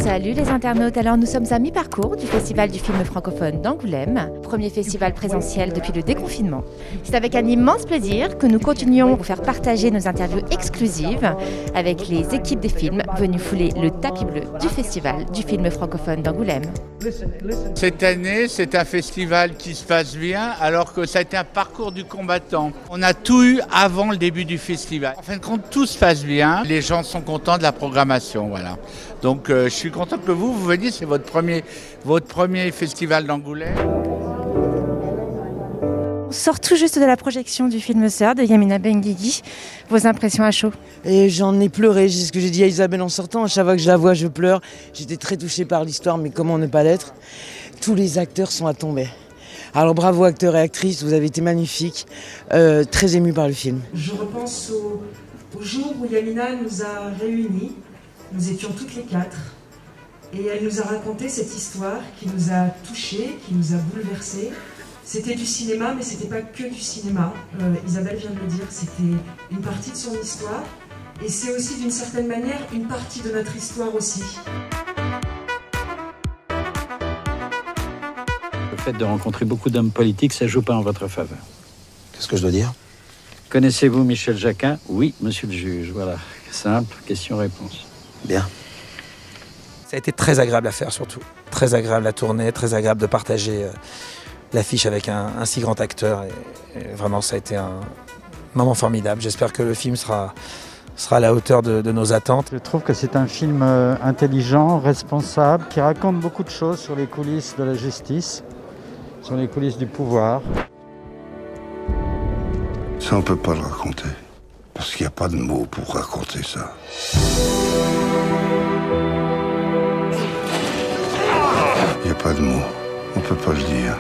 Salut les internautes, alors nous sommes à mi-parcours du Festival du film francophone d'Angoulême, premier festival présentiel depuis le déconfinement. C'est avec un immense plaisir que nous continuons à vous faire partager nos interviews exclusives avec les équipes des films venues fouler le tapis bleu du Festival du film francophone d'Angoulême. Cette année, c'est un festival qui se passe bien alors que ça a été un parcours du combattant. On a tout eu avant le début du festival. En fin de compte, tout se passe bien. Les gens sont contents de la programmation, voilà. Donc je suis content que vous veniez, c'est votre premier festival d'Angoulême. On sort tout juste de la projection du film Sœur de Yamina Benguigui. Vos impressions à chaud? Et j'en ai pleuré, c'est ce que j'ai dit à Isabelle en sortant. À chaque fois que je la vois, je pleure. J'étais très touchée par l'histoire, mais comment ne pas l'être? Tous les acteurs sont à tomber. Alors bravo acteurs et actrices, vous avez été magnifiques, très émus par le film. Je repense au jour où Yamina nous a réunis. Nous étions toutes les quatre et elle nous a raconté cette histoire qui nous a touchés, qui nous a bouleversés. C'était du cinéma, mais c'était pas que du cinéma. Isabelle vient de le dire, c'était une partie de son histoire et c'est aussi d'une certaine manière une partie de notre histoire aussi. Le fait de rencontrer beaucoup d'hommes politiques, ça joue pas en votre faveur. Qu'est-ce que je dois dire? Connaissez-vous Michel Jacquin? Oui, monsieur le juge. Voilà, simple, question-réponse. Bien. Ça a été très agréable à faire surtout. Très agréable à tourner, très agréable de partager l'affiche avec un si grand acteur. Et vraiment, ça a été un moment formidable. J'espère que le film sera à la hauteur de nos attentes. Je trouve que c'est un film intelligent, responsable, qui raconte beaucoup de choses sur les coulisses de la justice, sur les coulisses du pouvoir. Ça, on peut pas le raconter. Parce qu'il n'y a pas de mots pour raconter ça. Il n'y a pas de mots. On peut pas le dire.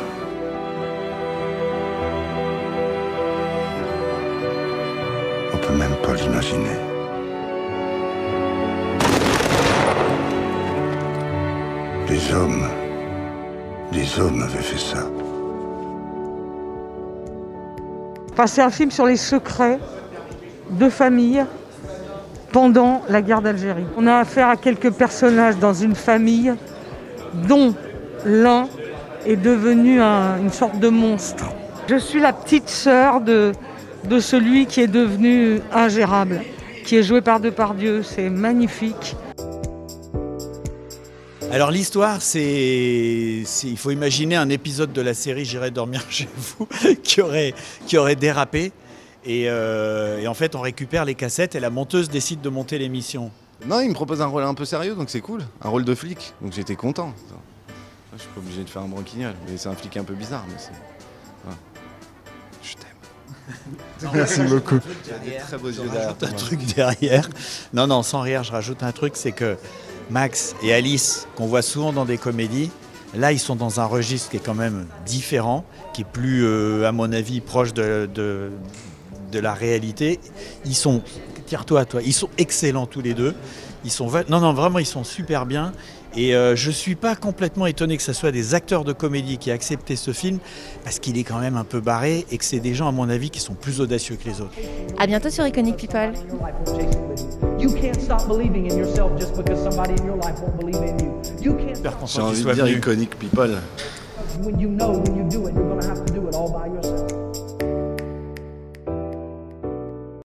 On peut même pas l'imaginer. Les hommes avaient fait ça. C'est un film sur les secrets de famille pendant la guerre d'Algérie. On a affaire à quelques personnages dans une famille dont l'un est devenu une sorte de monstre. Je suis la petite sœur de celui qui est devenu ingérable, qui est joué par Depardieu. C'est magnifique. Alors l'histoire, il faut imaginer un épisode de la série J'irai dormir chez vous qui aurait dérapé. Et en fait, on récupère les cassettes et la monteuse décide de monter l'émission. Non, il me propose un rôle un peu sérieux, donc c'est cool. Un rôle de flic, donc j'étais content. Je suis pas obligé de faire un branquignol, mais c'est un flic un peu bizarre. Mais c'est... Voilà. Je t'aime. Merci beaucoup. Très beaux yeux derrière. Un truc derrière. Non, sans rire, je rajoute un truc, c'est que Max et Alice, qu'on voit souvent dans des comédies, là, ils sont dans un registre qui est quand même différent, qui est plus, à mon avis, proche de la réalité. Ils sont, tire-toi, toi, ils sont excellents tous les deux. Non, vraiment, ils sont super bien. Et je suis pas complètement étonné que ce soit des acteurs de comédie qui aient accepté ce film, parce qu'il est quand même un peu barré et que c'est des gens, à mon avis, qui sont plus audacieux que les autres. À bientôt sur Iconic People. J'ai envie de dire Iconic People.